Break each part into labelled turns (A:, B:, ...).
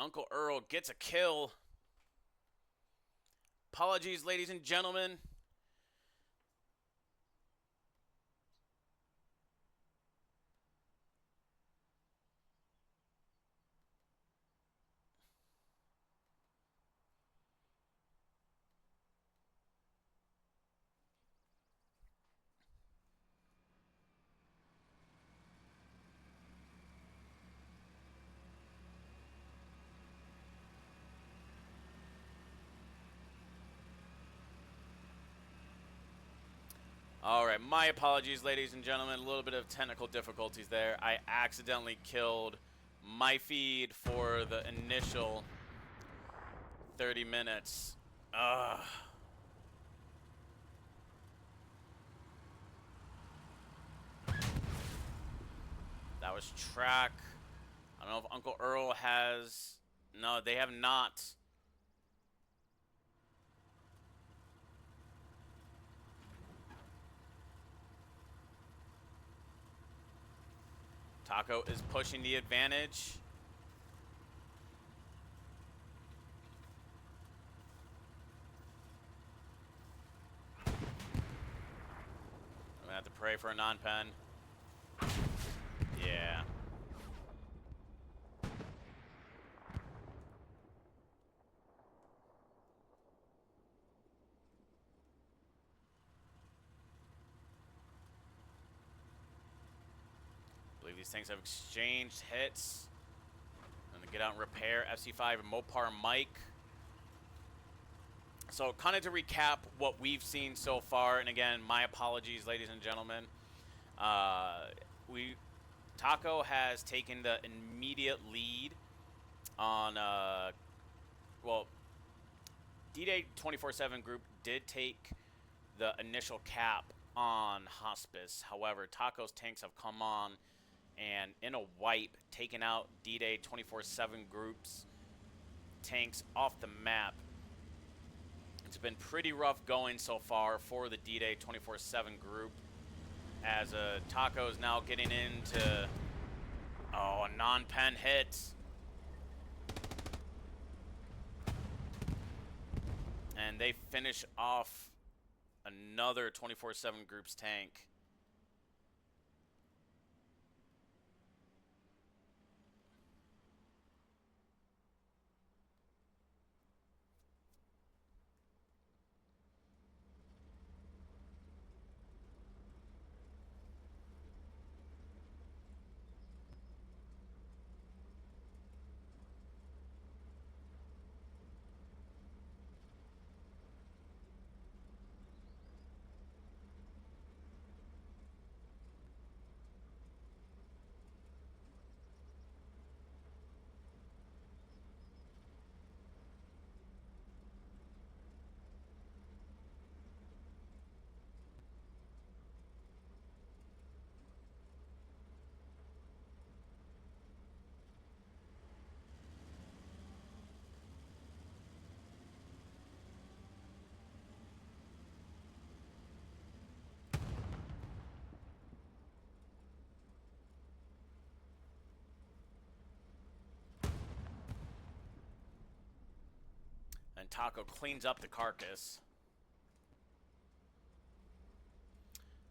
A: Uncle Earl gets a kill. Apologies, ladies and gentlemen. All right, my apologies, ladies and gentlemen. A little bit of technical difficulties there. I accidentally killed my feed for the initial 30 minutes. Ugh. That was track. I don't know if Uncle Earl has... No, they have not. Taco is pushing the advantage. I'm gonna have to pray for a non-pen. Yeah. I believe these things have exchanged hits. I'm gonna get out and repair FC5 and Mopar Mike. So kind of to recap what we've seen so far, and again, my apologies, ladies and gentlemen. Taco has taken the immediate lead on, well, D-Day 24/7 group did take the initial cap on Hospice. However, Taco's tanks have come on and in a wipe, taken out D-Day 24/7 groups tanks off the map. It's been pretty rough going so far for the D-Day 24/7 group, as Taco is now getting into, a non-pen hit. And they finish off another 24/7 group's tank. And Taco cleans up the carcass.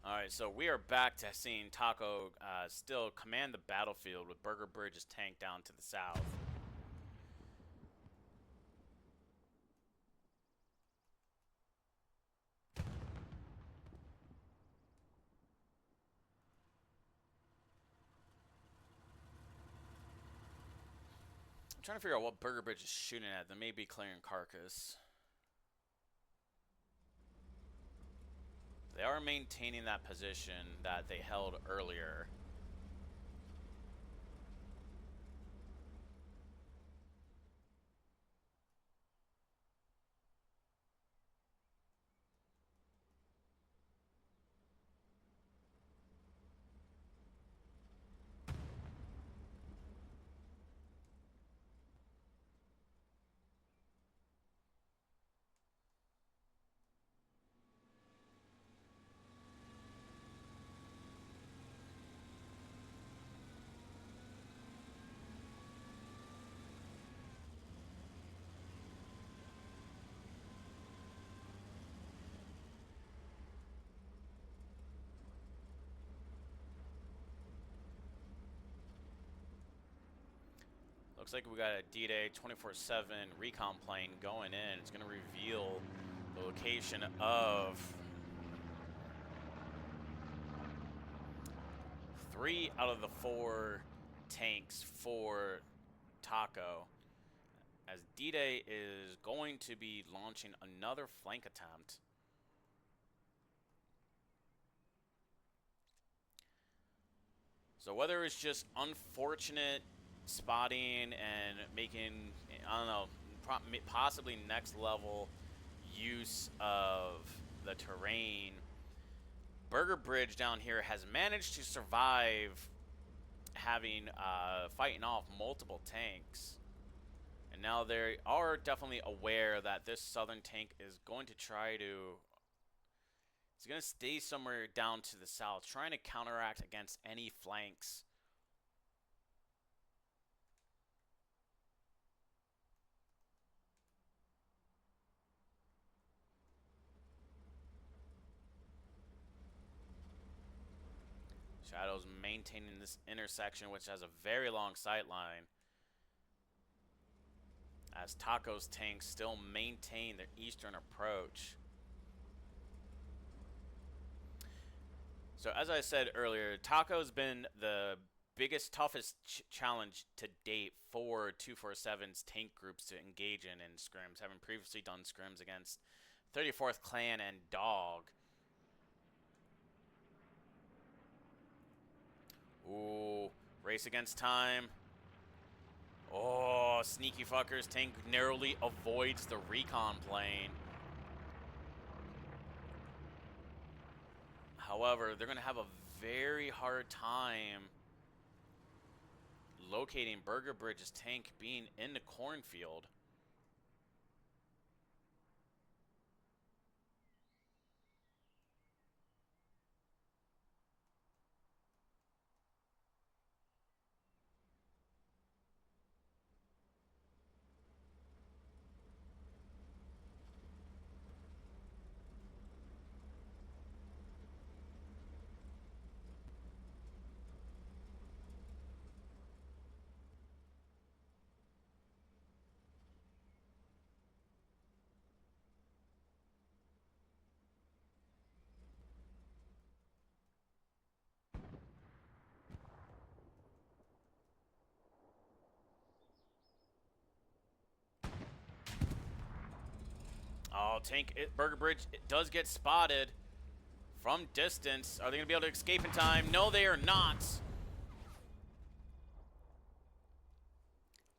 A: Alright, so we are back to seeing Taco still command the battlefield with Burger Bridge's tank down to the south. I'm trying to figure out what Burger Bridge is shooting at. They may be clearing carcass. They are maintaining that position that they held earlier. Looks like we got a D-Day 24/7 recon plane going in. It's going to reveal the location of 3 out of the 4 tanks for Taco, as D-Day is going to be launching another flank attempt. So whether it's just unfortunate spotting and making, I don't know, possibly next level use of the terrain, Burger Bridge down here has managed to survive having fighting off multiple tanks. And now they are definitely aware that this southern tank is going to try to, it's going to stay somewhere down to the south, trying to counteract against any flanks. Shadow's maintaining this intersection, which has a very long sight line, as Taco's tanks still maintain their eastern approach. So as I said earlier, Taco's been the biggest, toughest challenge to date for 247's tank groups to engage in scrims, having previously done scrims against 34th Clan and Dog. Ooh, race against time. Oh, sneaky fuckers. Tank narrowly avoids the recon plane. However, they're going to have a very hard time locating Burger Bridge's tank being in the cornfield. Oh, Burger Bridge, it does get spotted from distance. Are they going to be able to escape in time? No, they are not.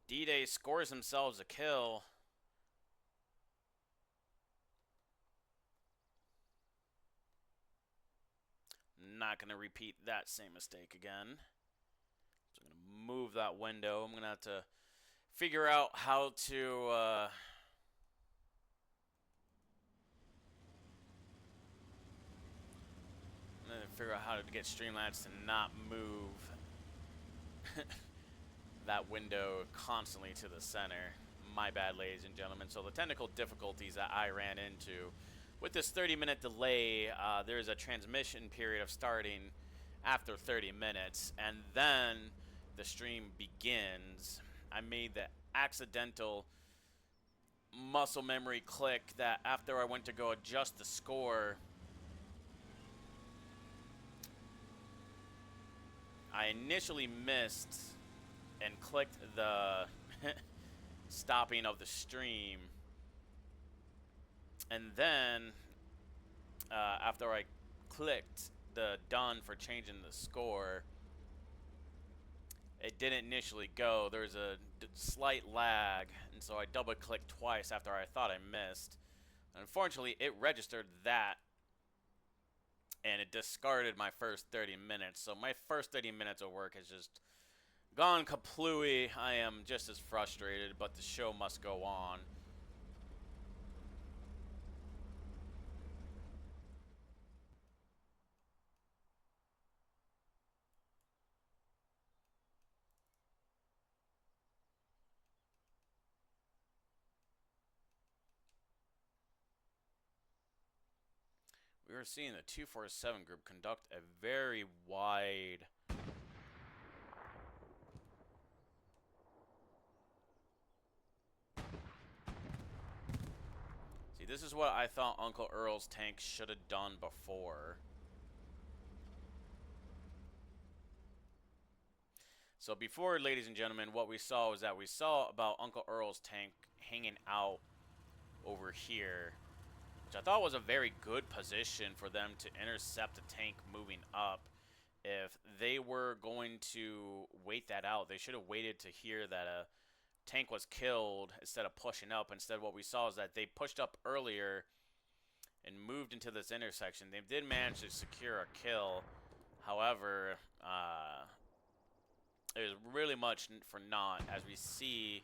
A: D-Day scores themselves a kill. Not going to repeat that same mistake again. So I'm going to move that window. I'm going to have to figure out how to... I'm going to figure out how to get Streamlabs to not move that window constantly to the center. My bad, ladies and gentlemen. So the technical difficulties that I ran into with this 30-minute delay, there's a transmission period of starting after 30 minutes, and then the stream begins. I made the accidental muscle memory click that after I went to go adjust the score, I initially missed and clicked the stopping of the stream. And then, after I clicked the done for changing the score, it didn't initially go. There's a slight lag, and so I double-clicked twice after I thought I missed. Unfortunately, it registered that, and it discarded my first 30 minutes. So my first 30 minutes of work has just gone kaplooey. I am just as frustrated, but the show must go on. We are seeing the 247 group conduct a very wide is what I thought Uncle Earl's tank should have done before. So before, ladies and gentlemen, what we saw was that we saw about Uncle Earl's tank hanging out over here, which I thought was a very good position for them to intercept the tank moving up. If they were going to wait that out, they should have waited to hear that a tank was killed instead of pushing up. Instead, what we saw is that they pushed up earlier and moved into this intersection. They did manage to secure a kill. However, it was really much for naught, as we see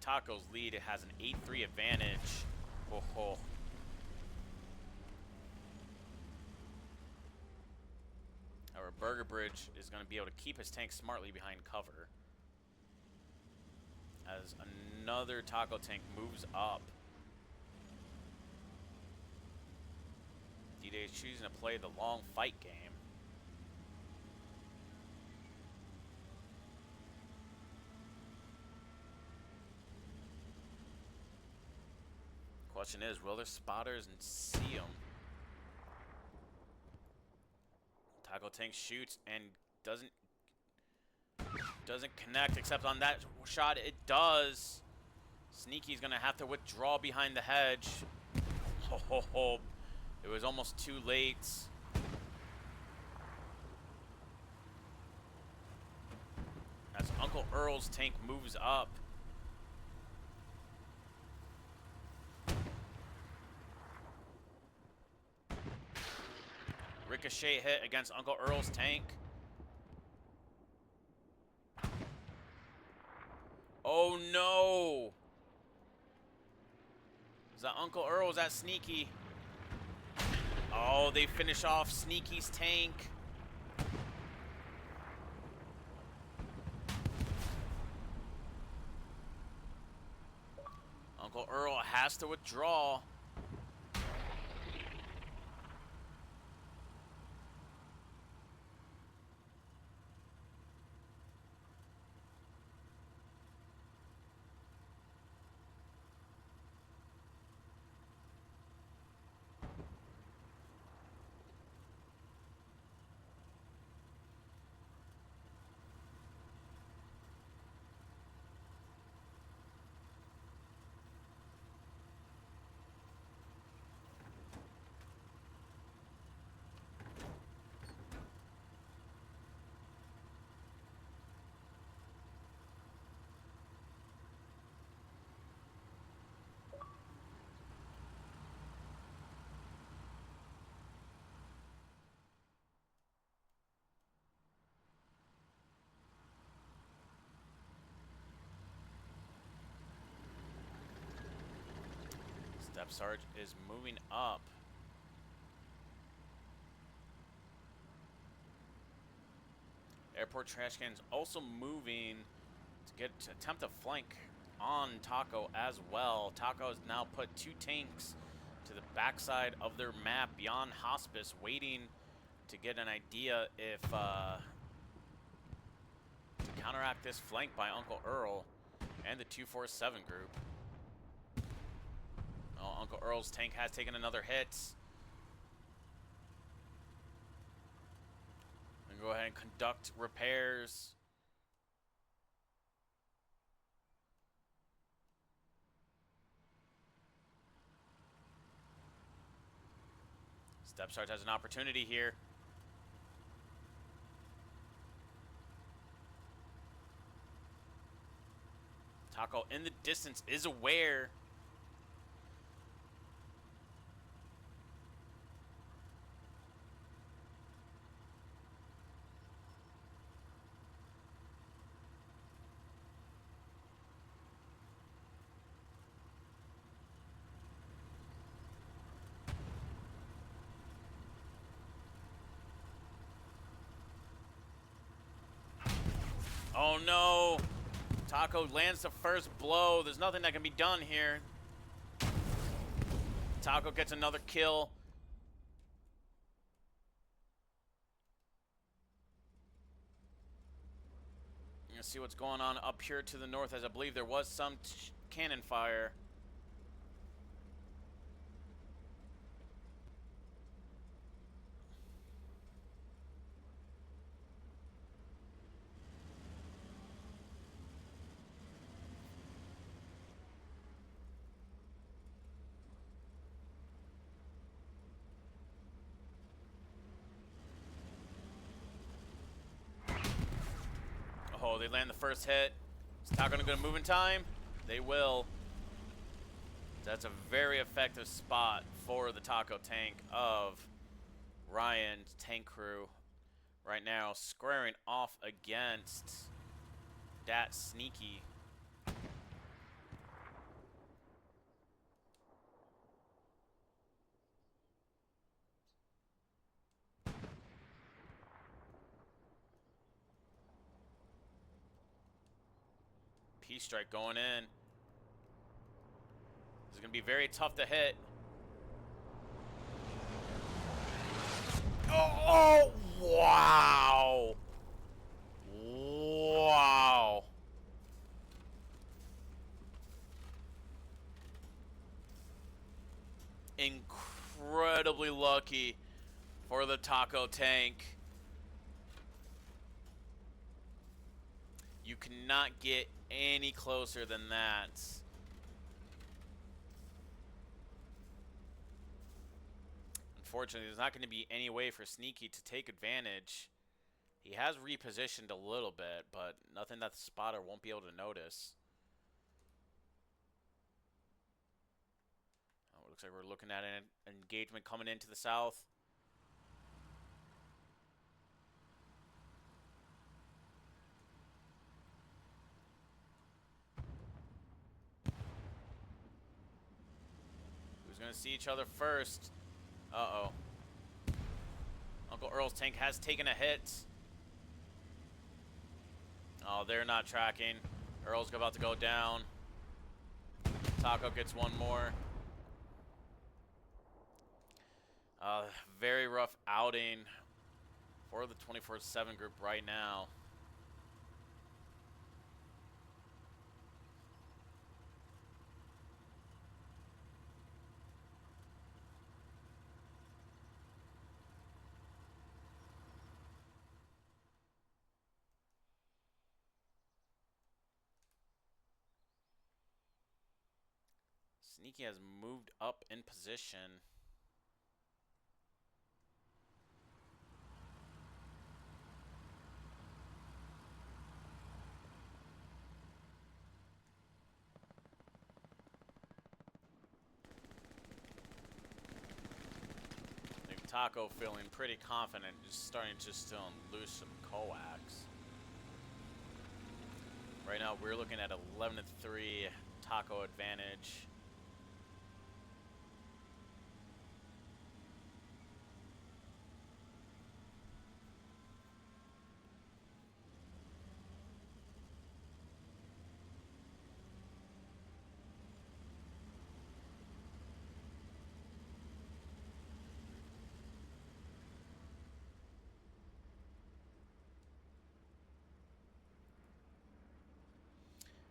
A: Taco's lead. It has an 8-3 advantage. Oh, oh. Our Burger Bridge is going to be able to keep his tank smartly behind cover as another Taco tank moves up. D-Day is choosing to play the long fight game. Question is, will their spotters see him? Taco tank shoots and doesn't connect, except on that shot it does. Sneaky's gonna have to withdraw behind the hedge. Ho ho ho. It was almost too late. As Uncle Earl's tank moves up. Ricochet hit against Uncle Earl's tank. Oh no! Is that Uncle Earl? Is that Sneaky? Oh, they finish off Sneaky's tank. Uncle Earl has to withdraw. Step Sarge is moving up. Airport trash can is also moving to attempt to flank on Taco as well. Taco has now put 2 tanks to the backside of their map beyond Hospice, waiting to get an idea if to counteract this flank by Uncle Earl and the 247 group. Oh, Uncle Earl's tank has taken another hit. And go ahead and conduct repairs. Step Sarge has an opportunity here. Taco in the distance is aware. Oh no! Taco lands the first blow. There's nothing that can be done here. Taco gets another kill. You're gonna see what's going on up here to the north, as I believe there was some cannon fire. Oh, they land the first hit. Is Taco going to move in time? They will. That's a very effective spot for the Taco tank of Ryan's tank crew right now, squaring off against that Sneaky. Peace strike going in. This is going to be very tough to hit. Oh, wow. Wow. Incredibly lucky for the Taco tank. You cannot get any closer than that. Unfortunately, there's not going to be any way for Sneaky to take advantage. He has repositioned a little bit, but nothing that the spotter won't be able to notice. Oh, it looks like we're looking at an engagement coming into the south. Who's going to see each other first? Uh-oh. Uncle Earl's tank has taken a hit. Oh, they're not tracking. Earl's about to go down. Taco gets one more. Very rough outing for the 24/7 group right now. Sneaky has moved up in position. I think Taco feeling pretty confident, just starting just to unloose some coax. Right now we're looking at 11-3 Taco advantage.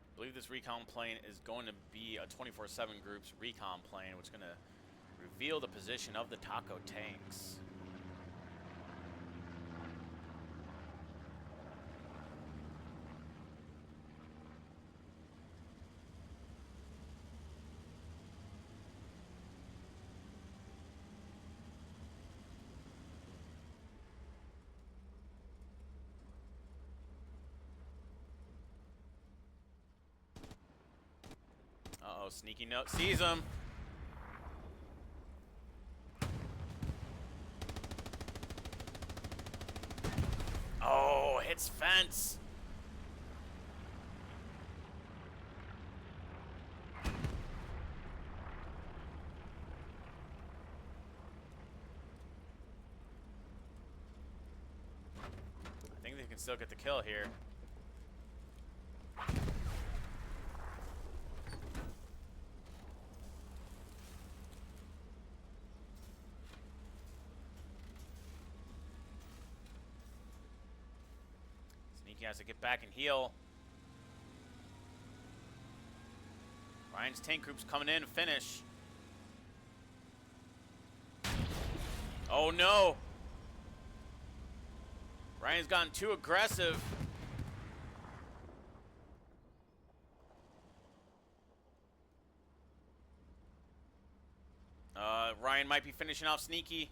A: I believe this recon plane is going to be a 24/7 group's recon plane, which is going to reveal the position of the Taco tanks. Uh-oh, Sneaky note sees him. Oh, hits fence. I think they can still get the kill here. Sneaky has to get back and heal. Ryan's tank group's coming in to finish. Oh no! Ryan's gotten too aggressive. Ryan might be finishing off Sneaky.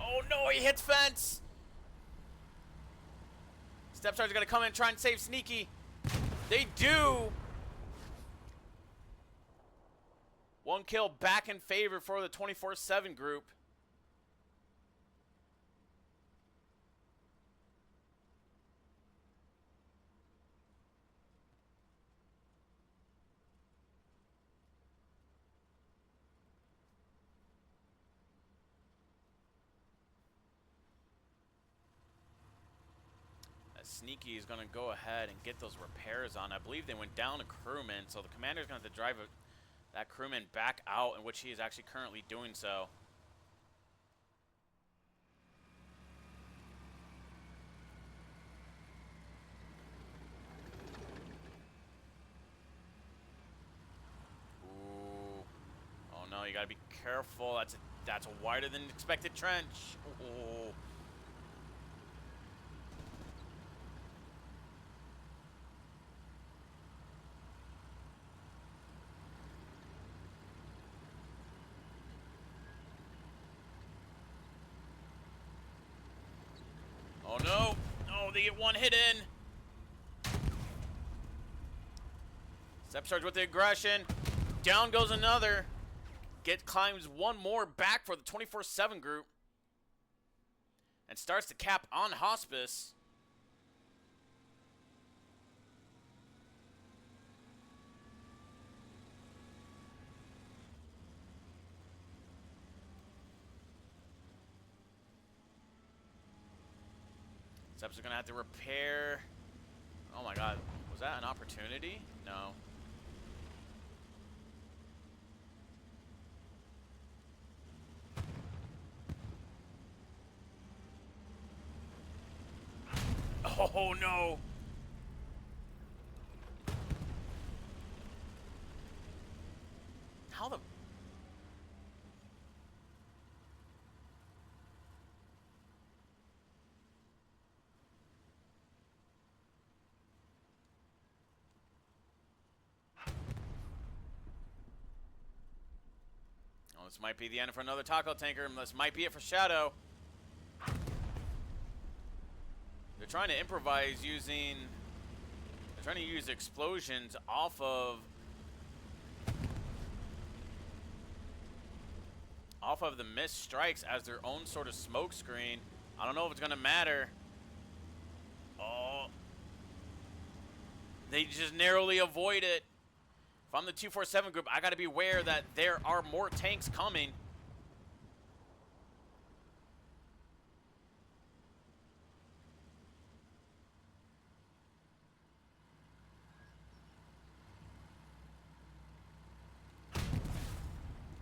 A: Oh no, he hits fence! Step Sergeant's gonna come in and try and save Sneaky. They do! One kill back in favor for the 24/7 group. Sneaky is going to go ahead and get those repairs on. I believe they went down a crewman, so the commander's going to have to drive that crewman back out, in which he is actually currently doing so. Ooh. Oh no, you got to be careful. That's a wider than expected trench. Ooh. Oh no! Oh, they get one hit in. Step Sarge with the aggression. Down goes another. Climbs one more back for the 24/7 group. And starts to cap on hospice. Steps are going to have to repair. Oh my god. Was that an opportunity? No. Oh no. How the... Oh, this might be the end for another taco tanker. This might be it for Shadow. They're trying to improvise using... They're trying to use explosions off of the missed strikes as their own sort of smoke screen. I don't know if it's going to matter. Oh. They just narrowly avoid it. If I'm the 247 group, I got to be aware that there are more tanks coming.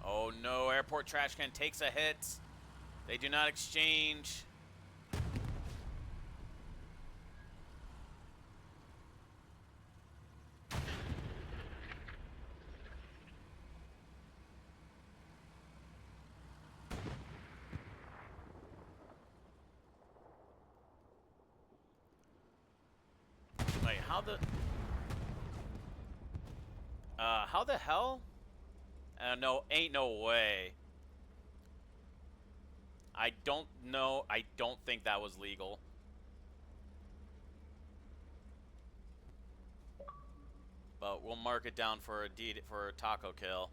A: Oh no, airport trash can takes a hit. They do not exchange. Wait, how the hell? No, ain't no way. I don't know. I don't think that was legal. But we'll mark it down for a taco kill.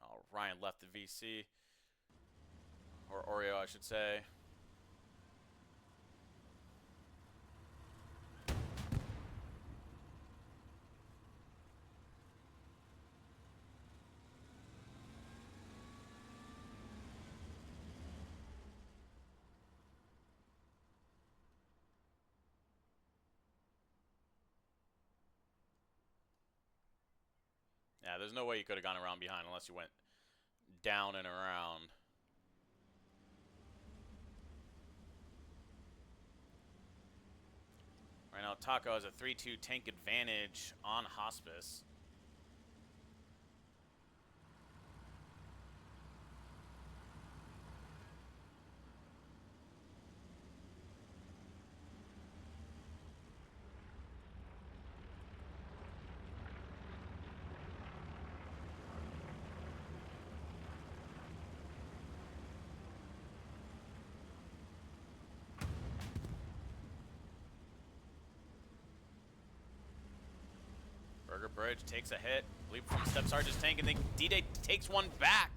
A: Oh, Ryan left the VC. Or Oreo, I should say. Yeah, there's no way you could have gone around behind unless you went down and around. Right now, Taco has a 3-2 tank advantage on Hospice. Burger Bridge takes a hit. Leap from Step Sergeant's tank, and then D-Day takes one back.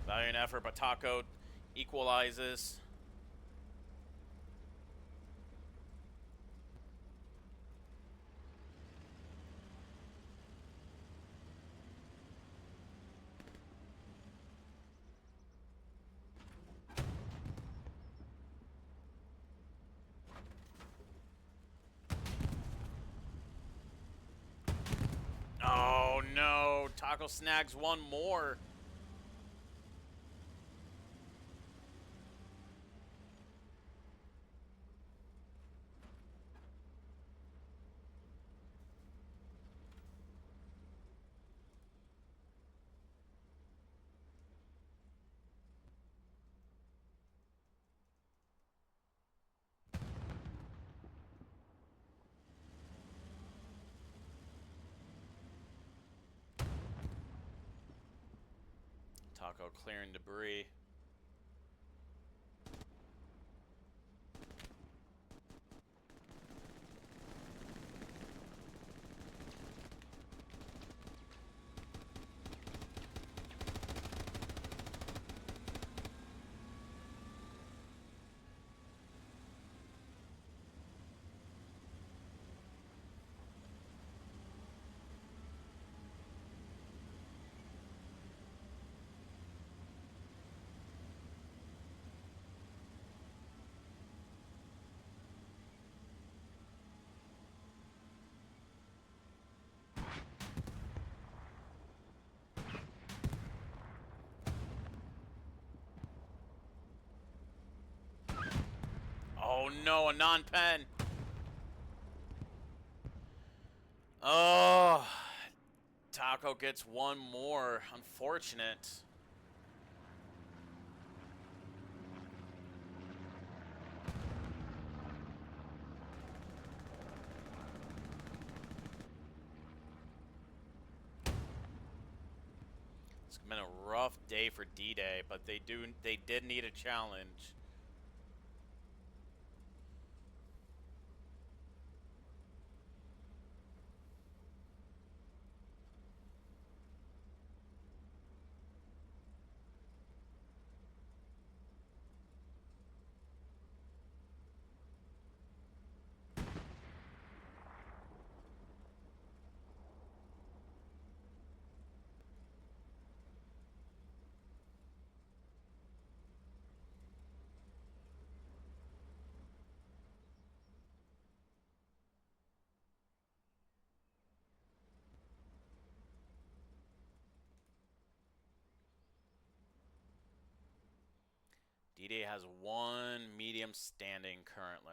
A: Valiant effort, but Taco equalizes. Oh no, Taco snags one more. Taco clearing debris. Oh no, a non-pen. Oh, Taco gets one more. Unfortunate. It's been a rough day for D-Day, but they did need a challenge. D-Day has one medium standing currently.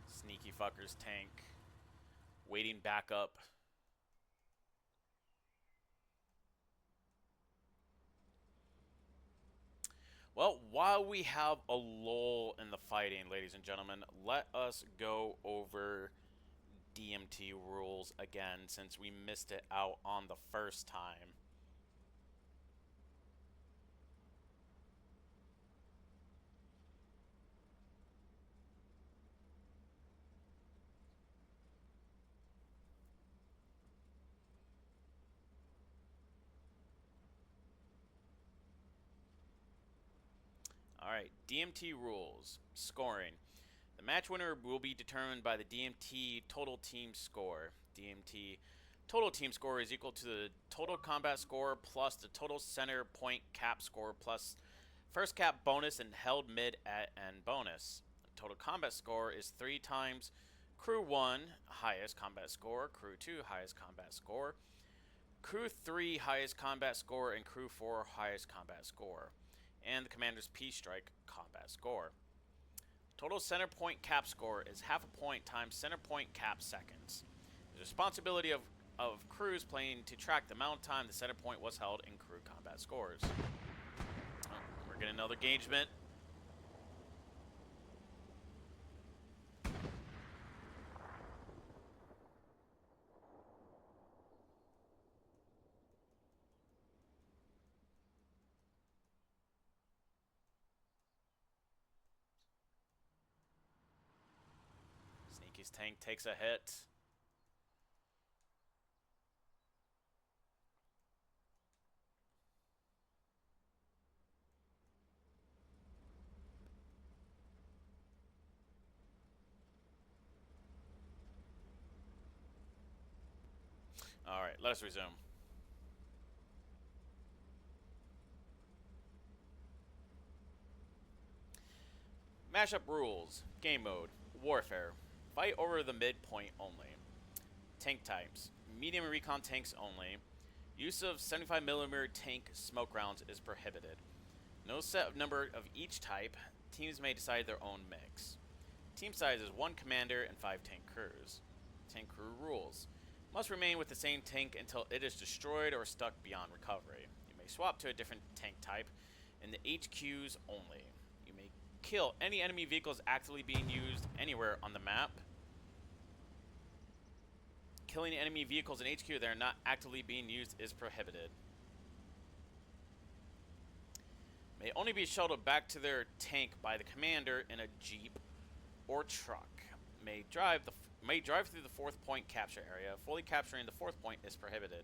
A: Sneaky fucker's tank. Waiting back up. Well, while we have a lull in the fighting, ladies and gentlemen, let us go over DMT rules again since we missed it out on the first time. Alright, DMT rules. Scoring. The match winner will be determined by the DMT total team score. DMT Total team score is equal to the total combat score plus the total center point cap score plus first cap bonus and held mid at end bonus. Total combat score is 3 times crew 1 highest combat score, crew 2 highest combat score, crew 3 highest combat score, and crew 4 highest combat score, and the commander's P-strike combat score. Total center point cap score is half a point times center point cap seconds. The responsibility of crews playing to track the amount of time the center point was held in crew combat scores. Oh, we're getting another engagement. Sneaky's tank takes a hit. Alright, let us resume. Mashup rules. Game mode. Warfare. Fight over the midpoint only. Tank types. Medium recon tanks only. Use of 75mm tank smoke rounds is prohibited. No set number of each type. Teams may decide their own mix. Team size is 1 commander and 5 tank crews. Tank crew rules. Must remain with the same tank until it is destroyed or stuck beyond recovery. You may swap to a different tank type in the HQs only. You may kill any enemy vehicles actively being used anywhere on the map. Killing enemy vehicles in HQ that are not actively being used is prohibited. May only be shuttled back to their tank by the commander in a jeep or truck. May drive through the 4th point capture area. Fully capturing the 4th point is prohibited.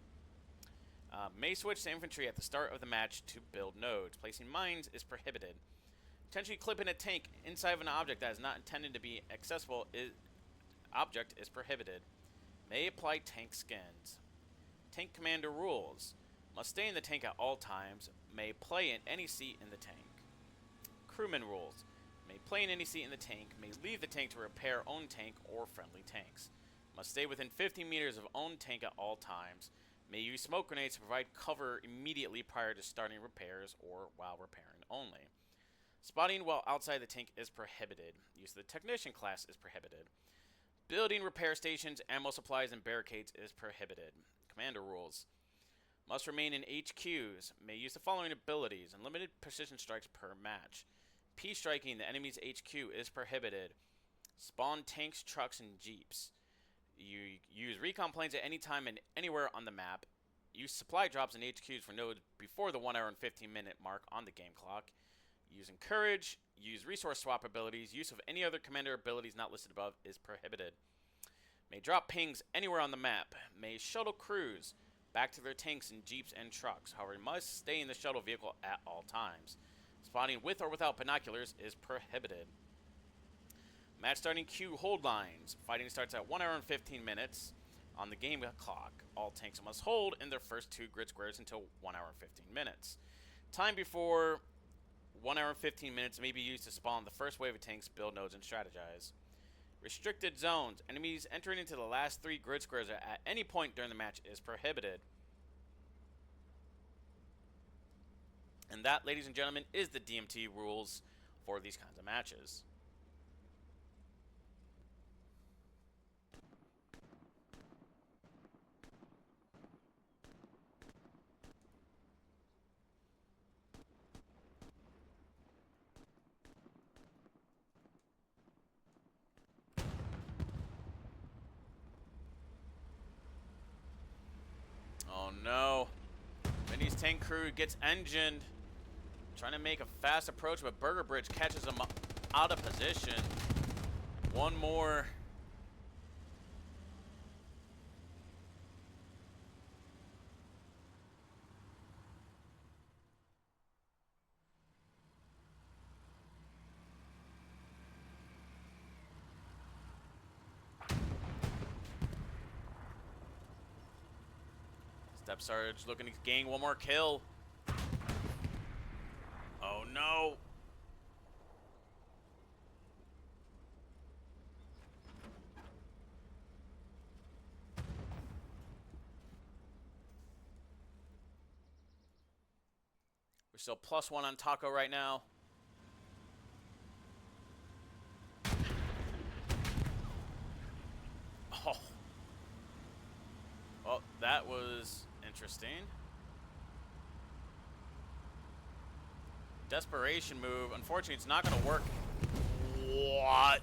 A: May switch to infantry at the start of the match to build nodes. Placing mines is prohibited. Potentially clipping a tank inside of an object that is not intended to be accessible object is prohibited. May apply tank skins. Tank commander rules. Must stay in the tank at all times. May play in any seat in the tank. Crewman rules. May play in any seat in the tank. May leave the tank to repair own tank or friendly tanks. Must stay within 50 meters of own tank at all times. May use smoke grenades to provide cover immediately prior to starting repairs or while repairing only. Spotting while outside the tank is prohibited. Use of the technician class is prohibited. Building repair stations, ammo supplies, and barricades is prohibited. Commander rules. Must remain in HQs. May use the following abilities. Unlimited precision strikes per match. P-striking the enemy's HQ is prohibited. Spawn tanks, trucks, and jeeps. You use recon planes at any time and anywhere on the map. Use supply drops in HQs for nodes before the 1 hour and 15 minute mark on the game clock. Use encourage. Use resource swap abilities. Use of any other commander abilities not listed above is prohibited. May drop pings anywhere on the map. May shuttle crews back to their tanks and jeeps and trucks. However, must stay in the shuttle vehicle at all times. Spotting with or without binoculars is prohibited. Match starting queue hold lines. Fighting starts at 1 hour and 15 minutes on the game clock. All tanks must hold in their first 2 grid squares until 1 hour and 15 minutes. Time before 1 hour and 15 minutes may be used to spawn the first wave of tanks, build nodes, and strategize. Restricted zones. Enemies entering into the last 3 grid squares at any point during the match is prohibited. And that, ladies and gentlemen, is the DMT rules for these kinds of matches. Oh no. Minnie's tank crew gets engined. Trying to make a fast approach, but Burger Bridge catches him out of position. One more. Step Sarge looking to gain one more kill. Oh no. We're still +1 on Taco right now. Oh. Well, that was interesting. Desperation move. Unfortunately, it's not going to work. What?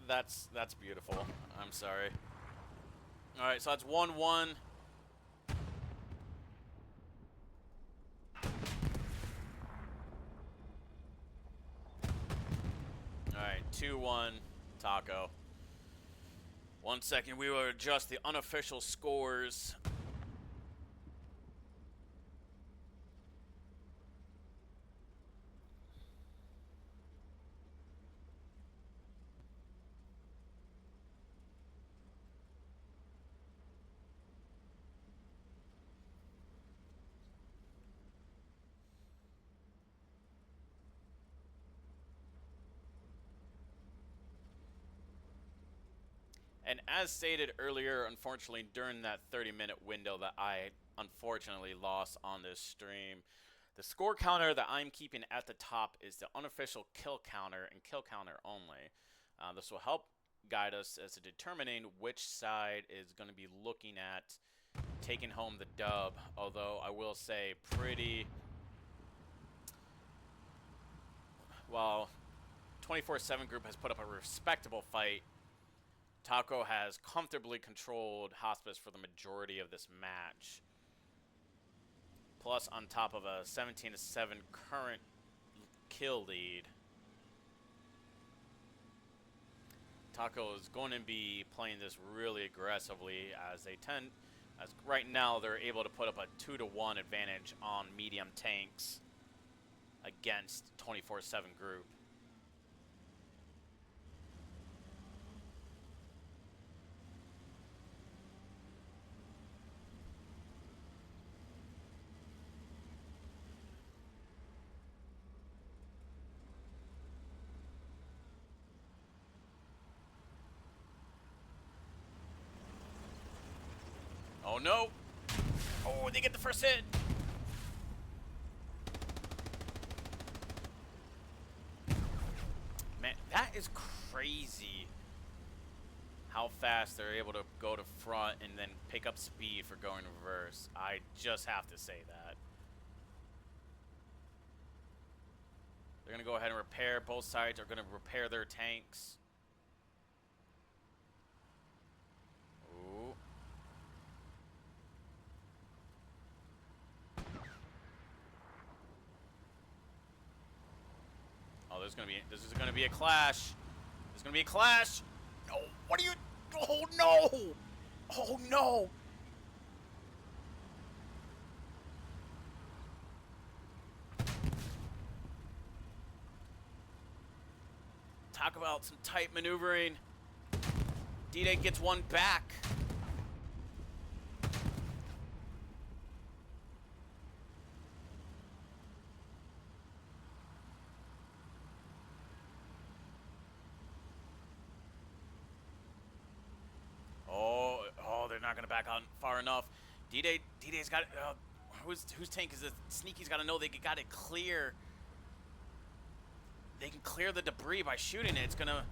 A: That's beautiful. I'm sorry. All right, so that's 1-1. All right, 2-1 Taco. 1 second, we will adjust the unofficial scores. And as stated earlier, unfortunately, during that 30-minute window that I unfortunately lost on this stream, the score counter that I'm keeping at the top is the unofficial kill counter and kill counter only. This will help guide us as to determining which side is going to be looking at taking home the dub. Although I will say well, 24/7 Group has put up a respectable fight. Taco has comfortably controlled Hospice for the majority of this match. Plus, on top of a 17-7 current kill lead, Taco is going to be playing this really aggressively as right now they're able to put up a 2-1 advantage on medium tanks against 24/7 Group. Oh no! Oh, they get the first hit! Man, that is crazy how fast they're able to go to front and then pick up speed for going reverse. I just have to say that. They're going to go ahead and repair. Both sides are going to repair their tanks. Ooh. Oh, this is gonna be a clash. There's gonna be a clash. No, what are you? Oh no! Oh no! Talk about some tight maneuvering. D-Day gets one back. They're not gonna back out far enough. D-Day's got whose tank is it? Sneaky's got to know they got it clear. They can clear the debris by shooting it. It's gonna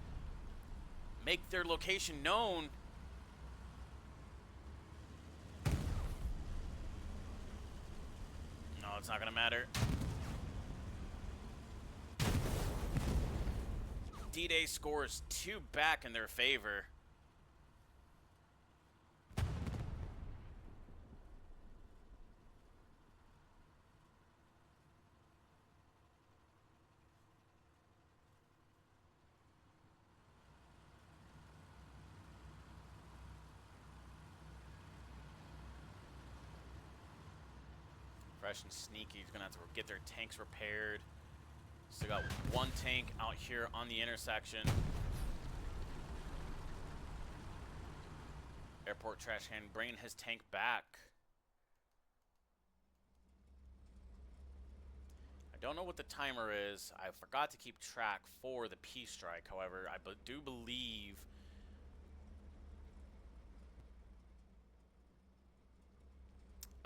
A: make their location known. No, it's not gonna matter. D-Day scores 2 back in their favor. Fresh and Sneaky is going to have to get their tanks repaired. Still got one tank out here on the intersection. Airport trash can bringing his tank back. I don't know what the timer is. I forgot to keep track for the P strike. However, I do believe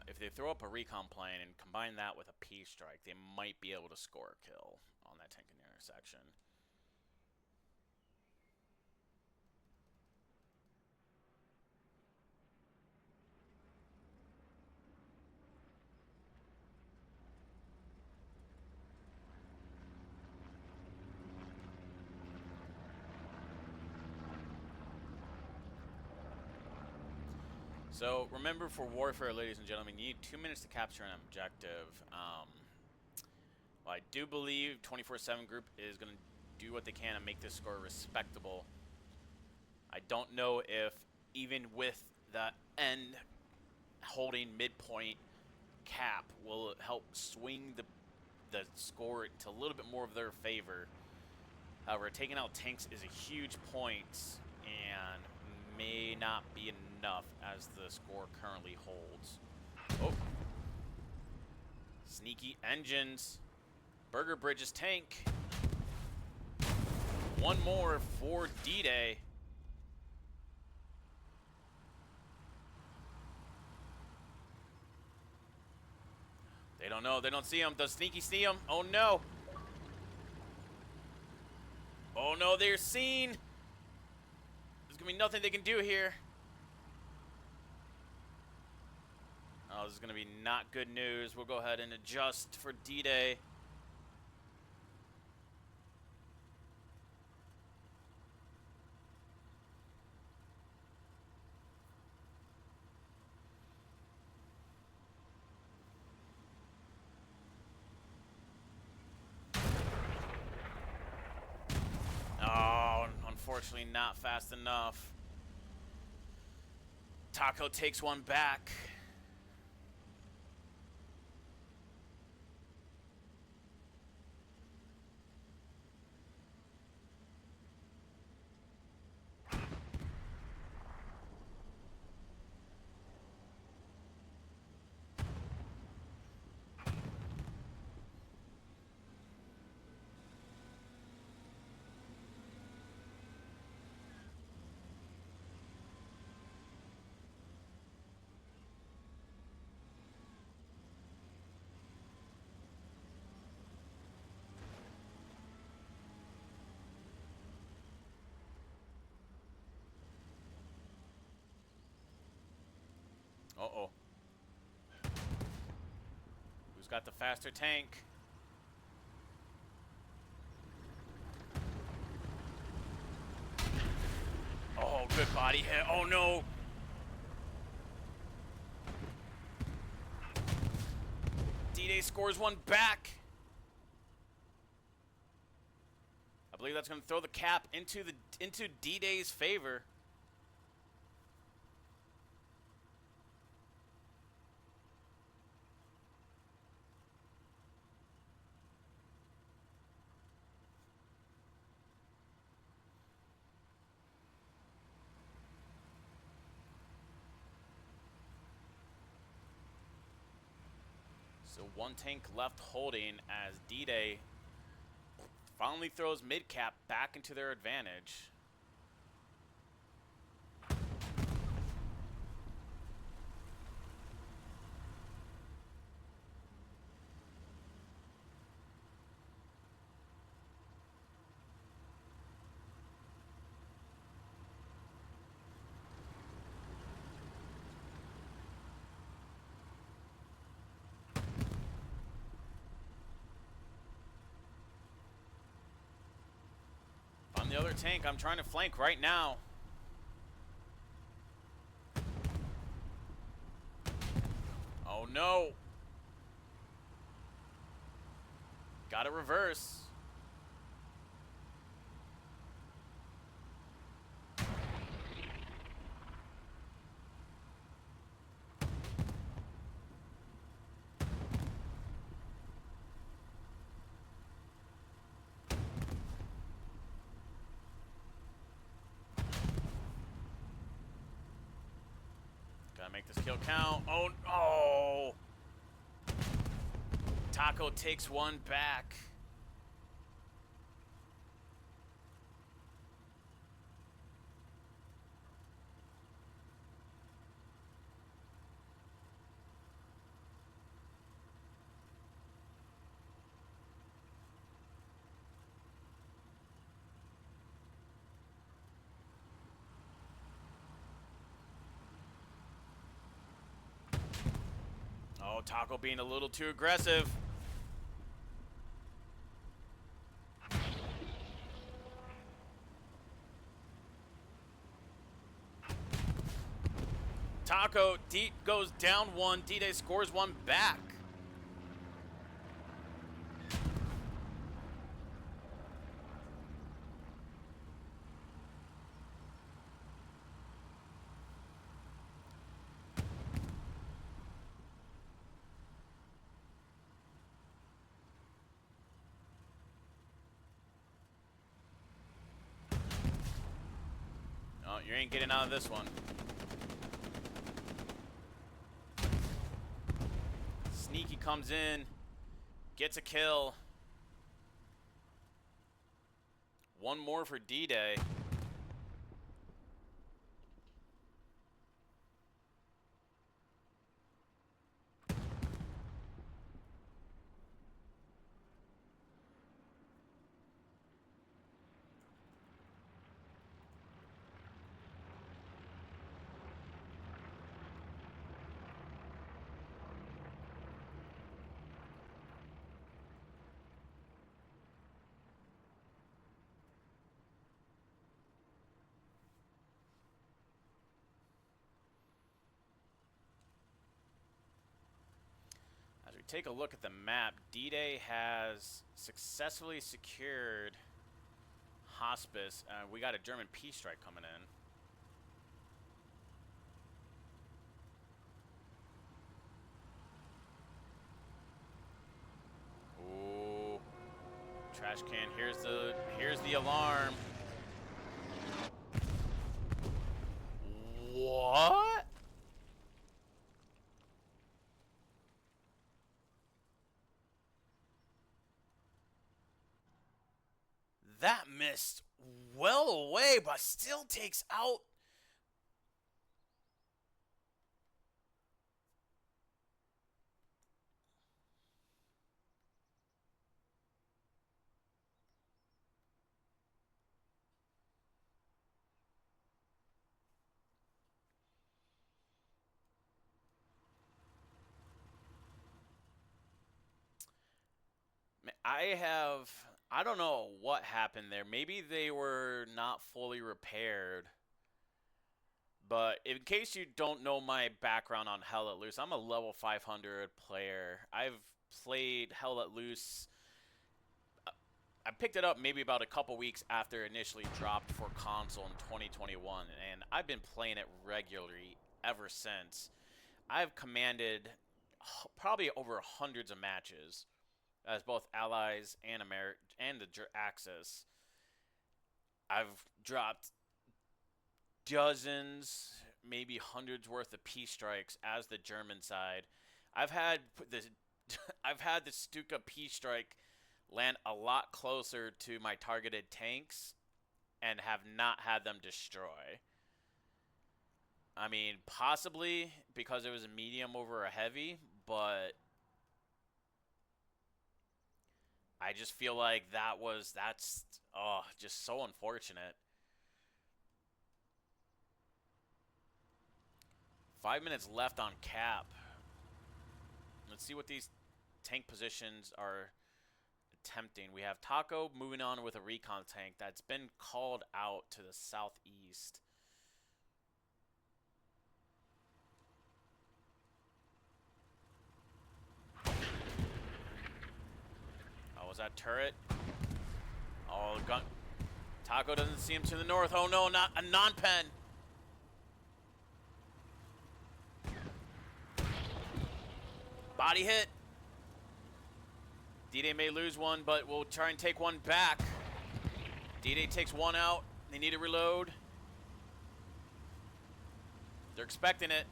A: if they throw up a recon plane and combine that with a P strike, they might be able to score a kill on that tank in the intersection. So remember, for warfare, ladies and gentlemen, you need 2 minutes to capture an objective. Well, I do believe 24/7 Group is going to do what they can to make this score respectable. I don't know if even with the end holding midpoint cap will help swing the score to a little bit more of their favor. However, taking out tanks is a huge point and may not be enough as the score currently holds. Oh. Sneaky engines. Burger Bridge's tank. One more for D-Day. They don't know. They don't see him. Does Sneaky see him? Oh, no. Oh, no. They're seen. There's going to be nothing they can do here. Oh, this is going to be not good news. We'll go ahead and adjust for D-Day. Oh, unfortunately not fast enough. Taco takes one back. Uh-oh. Who's got the faster tank? Oh, good body hit. Oh, no. D-Day scores one back. I believe that's going to throw the cap into D-Day's favor. So one tank left holding as D-Day finally throws mid-cap back into their advantage. The other tank, I'm trying to flank right now. Oh no. Gotta reverse. Make this kill count. Oh, oh! Taco takes one back. Oh, Taco being a little too aggressive. Taco, D goes down one. D-Day scores one back. Oh, you ain't getting out of this one. Sneaky comes in, gets a kill. One more for D-Day. As we take a look at the map, D-Day has successfully secured Hospice. We got a German peace strike coming in. Ooh. Trash can, here's the alarm. What? That missed well away, but still takes out. I don't know what happened there. Maybe they were not fully repaired. But in case you don't know my background on Hell Let Loose, I'm a level 500 player. I've played Hell Let Loose. I picked it up maybe about a couple weeks after it initially dropped for console in 2021, and I've been playing it regularly ever since. I've commanded probably over hundreds of matches as both Allies and the Axis. I've dropped dozens, maybe hundreds worth of peace strikes as the German side. I've had the Stuka peace strike land a lot closer to my targeted tanks and have not had them destroy. I mean, possibly because it was a medium over a heavy, but I just feel like that's just so unfortunate. 5 minutes left on cap. Let's see what these tank positions are attempting. We have Taco moving on with a recon tank that's been called out to the southeast. Oh, was that turret? Oh, gun. Taco doesn't see him to the north. Oh no, not a non-pen. Body hit. D-Day may lose one, but we'll try and take one back. D-Day takes one out. They need to reload. They're expecting it.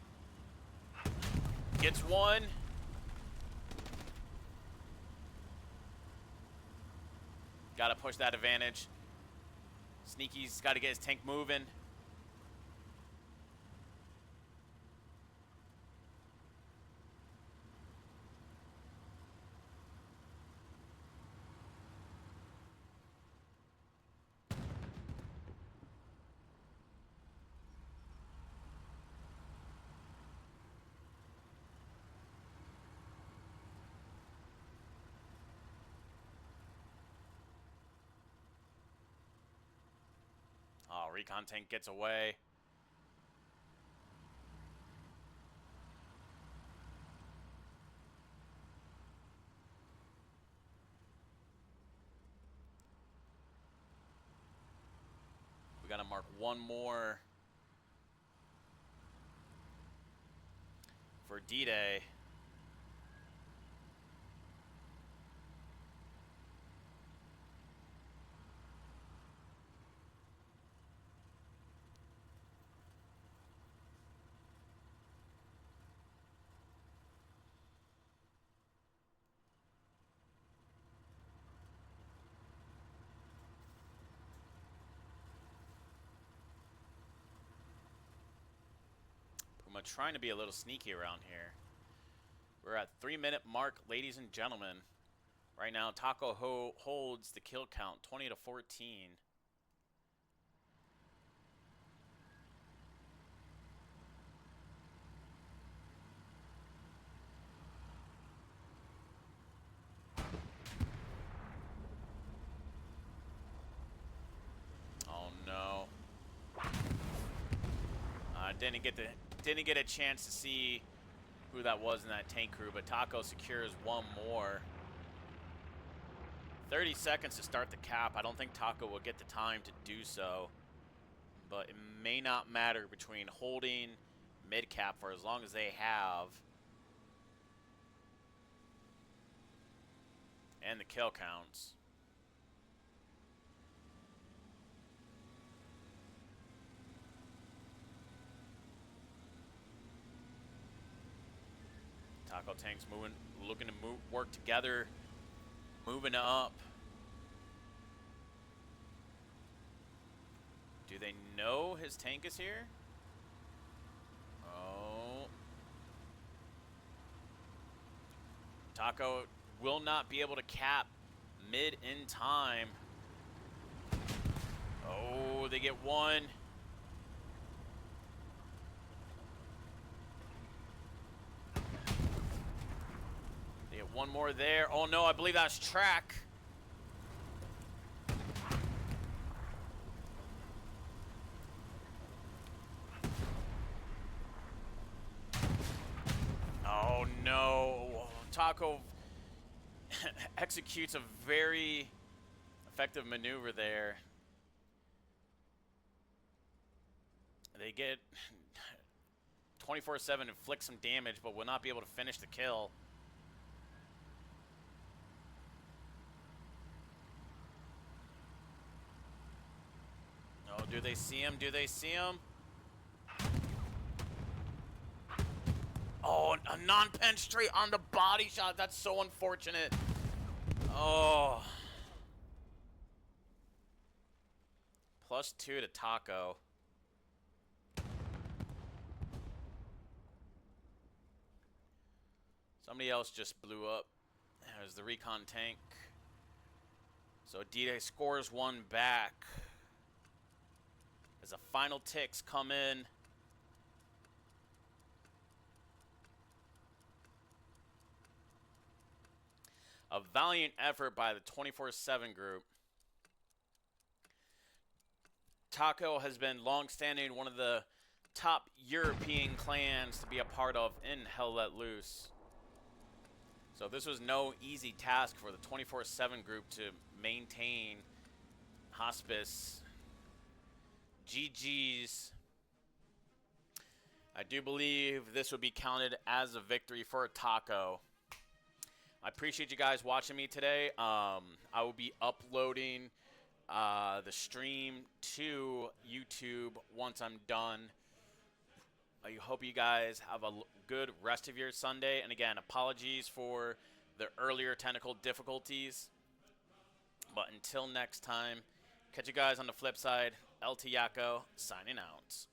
A: Gets one. Got to push that advantage. Sneaky's got to get his tank moving. Oh, recon tank gets away. We got to mark one more for D-Day. Puma trying to be a little sneaky around here. We're at 3-minute mark, ladies and gentlemen. Right now, Taco holds the kill count, 20 to 14. Oh no! Didn't get a chance to see who that was in that tank crew, but Taco secures one more. 30 seconds to start the cap. I don't think Taco will get the time to do so, but it may not matter between holding mid cap for as long as they have and the kill counts. Taco tanks moving, looking to work together, moving up. Do they know his tank is here? Oh. Taco will not be able to cap mid in time. Oh, they get one. They get one more there. Oh no, I believe that's track. Oh no, Taco executes a very effective maneuver there. They get 24/7 inflict some damage, but will not be able to finish the kill. Oh, do they see him? Do they see him? Oh, a non-pen straight on the body shot. That's so unfortunate. Oh. +2 to Taco. Somebody else just blew up. There's the recon tank. So D-Day scores one back. As the final ticks come in. A valiant effort by the 24/7 group. Taco has been long-standing one of the top European clans to be a part of in Hell Let Loose. So this was no easy task for the 24/7 group to maintain Hospice. GG's. I do believe this would be counted as a victory for Taco. I appreciate you guys watching me today. I will be uploading the stream to YouTube once I'm done I hope you guys have a good rest of your Sunday. And again, apologies for the earlier technical difficulties. But until next time, catch you guys on the flip side. El Tiaco signing out.